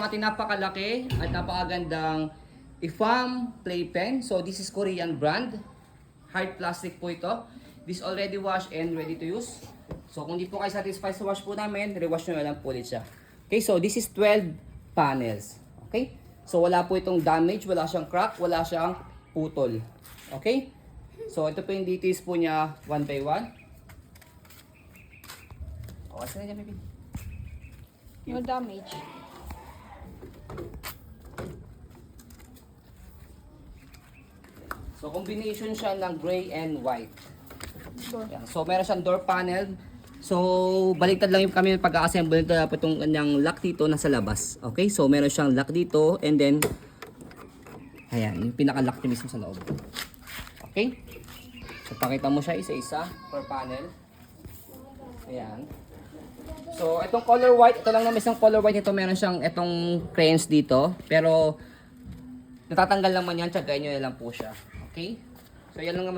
Ating napakalaki at napakagandang IFAM playpen. So this is Korean brand. Hard plastic po ito. This already washed and ready to use. So kung di po kayo satisfied sa wash po namin, rewash nyo na lang po ulit siya. Okay, so this is 12 panels. Okay? So wala po itong damage, wala siyang crack, wala siyang putol. Okay? So ito po yung details po niya one by one. Oh, asan na dyan, baby? No damage. So combination siya ng gray and white. Sure. Yan. So meron siyang door panel. So baliktad lang yung kami pag-assemble nito, dapat itong kanyang lock dito nasa labas. Okay? So meron siyang lock dito and then ayan, yung pinaka-lock niya mismo sa loob. Okay? So pakita mo siya isa-isa per panel. Ayan. So itong color white, ito lang naman isang color white nito, meron siyang itong crayons dito, pero natatanggal naman yan, tsagayin nyo na lang po siya. Okay? So yan lang naman